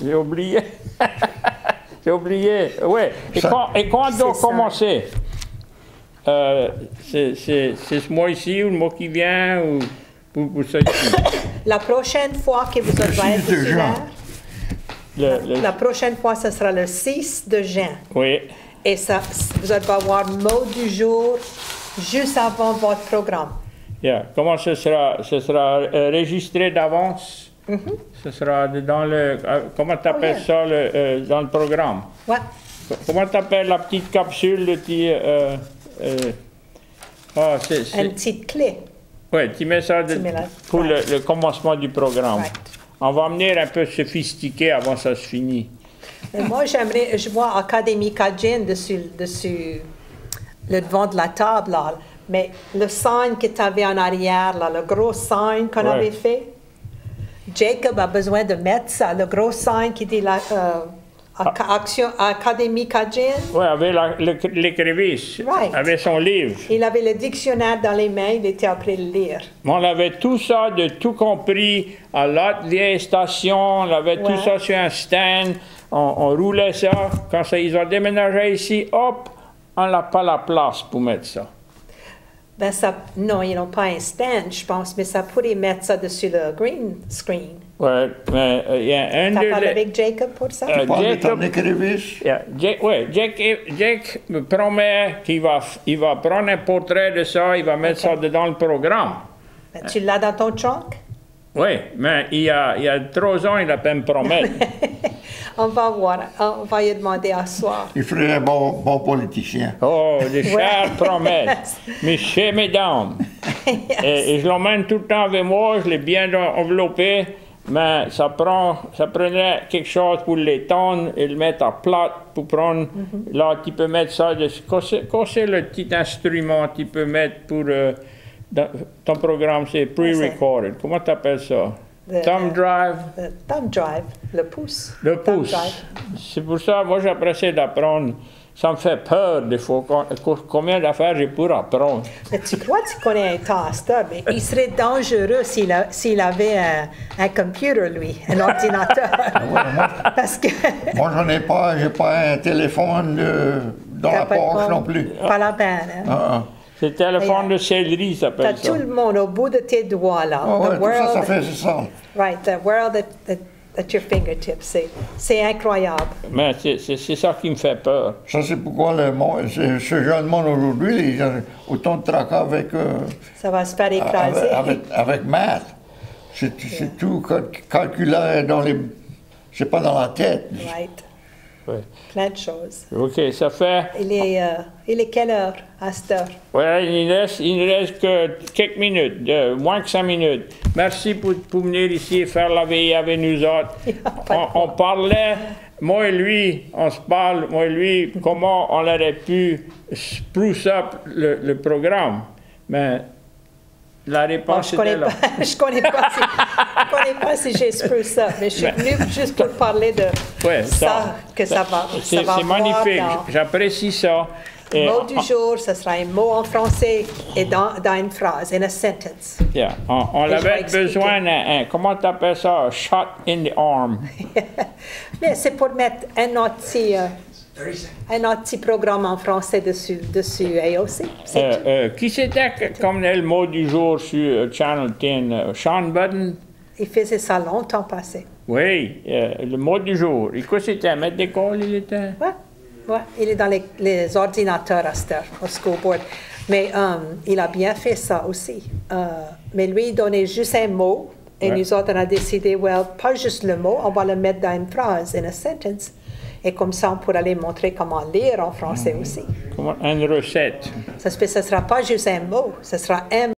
J'ai oublié. J'ai oublié. Oui. Et quand on doit C'est ça. commencer? C'est ce mois ici ou le mois qui vient ou ça ici? La prochaine fois que vous allez être 6 de ici, juin. la prochaine fois, ce sera le 6 de juin. Oui. Et ça, vous allez avoir le mot du jour juste avant votre programme. Yeah. Comment ce sera? Ce sera enregistré d'avance? Ce sera dans le... comment tu appelles Oh, yeah. ça dans le programme? Ouais. Comment tu appelles la petite capsule, le petit... Une petite clé. Oui, tu mets ça Tu mets là. pour Right. le commencement du programme. Right. On va venir un peu sophistiqué avant que ça se finisse. Mais moi, je vois Académie Cajun dessus le devant de la table, là. Mais le sign que tu avais en arrière, là, le gros sign qu'on Ouais. avait fait, Jacob a besoin de mettre ça, le gros sign qui dit Action Académie Cajun. Oui, avec l'écrivisse, Right. avec son livre. Il avait le dictionnaire dans les mains, il était après le lire. On avait tout ça, de tout compris, à l'autre vieille station, on avait tout Ouais. ça sur un stand, on roulait ça. Quand ils ont déménagé ici, hop, on n'a pas la place pour mettre ça. Ben ça, non, ils n'ont pas un stand, je pense, mais ça pourrait mettre ça dessus le green screen. Oui, mais il y a un T'as de parlé les- avec Jacob pour ça? Euh, Pas de Jacob- ton écrivisse. Yeah, Jake me promet qu'il va prendre un portrait de ça, il va mettre ça dans le programme. Ben, tu l'as dans ton trunk? Oui, mais il y a 3 ans, il a pas me promettre. On va voir, on va lui demander à soir. Il ferait un bon politicien. Oh, des chères promesses. Messieurs, mesdames. Et je l'emmène tout le temps avec moi, je l'ai bien enveloppé, mais ça prenait quelque chose pour l'étendre et le mettre à plat pour prendre. Là, tu peux mettre ça. Quand c'est le petit instrument tu peux mettre pour. Dans ton programme, c'est pre-recorded. Comment tu appelles ça? Le- Thumb drive? Le thumb drive, le pouce. Le Thumb pouce. drive. C'est pour ça, moi, j'apprécie d'apprendre. Ça me fait peur, des fois, combien d'affaires j'ai pour apprendre. Mais tu crois que tu connais un taster, mais il serait dangereux s'il avait un computer, lui, un ordinateur. Parce que... Moi, j'ai pas un téléphone dans la poche non plus. Pas la peine. Hein? Ah, C'est le téléphone de céleri, ça T'as s'appelle ça. tout le monde au bout de tes doigts, là. ah. The Tout ça, ça world, fait ça. right, the world at your fingertips. C'est incroyable. Mais c'est ça qui me fait peur. Ça, c'est pourquoi ce jeune monde aujourd'hui, ils ont autant de tracas avec, Ça va se faire écraser. avec maths. C'est tout calculé dans les... C'est pas dans la tête. Right. Ouais. Plein de choses. OK, ça fait... Il est quelle heure à cette heure? Ouais, il ne reste que quelques minutes, moins que 5 minutes. Merci pour venir ici et faire la veille avec nous autres. On parlait, moi et lui, on se parle, moi et lui, comment on aurait pu spruce up le programme. Mais La Bon, réponse je connais était là. pas, je connais pas si j'ai spruce ça, mais je suis venue juste pour parler de Ouais, ça, que ça va C'est voir magnifique, dans- j'apprécie ça. Et, Mot du jour, ce sera un mot en français et dans une phrase, in a sentence. yeah, on Et je vais avait expliquer. besoin d'un, comment tu appelles ça, shot in the arm. Mais c'est pour mettre un autre petit programme en français dessus aussi. C'est tout. Qui c'était comme le mot du jour sur Channel 10? Sean Budden? Il faisait ça longtemps passé. Oui, le mot du jour. Et quoi c'était? Un maître d'école, il était? Ouais, il est dans les ordinateurs à cette heure, au school board. Mais il a bien fait ça aussi. Mais lui, il donnait juste un mot. Et Ouais. nous autres, on a décidé, pas juste le mot, on va le mettre dans une phrase, in a sentence. Et comme ça, on pourra les montrer comment lire en français aussi. Comment, une recette. Ça ne sera pas juste un mot, ce sera un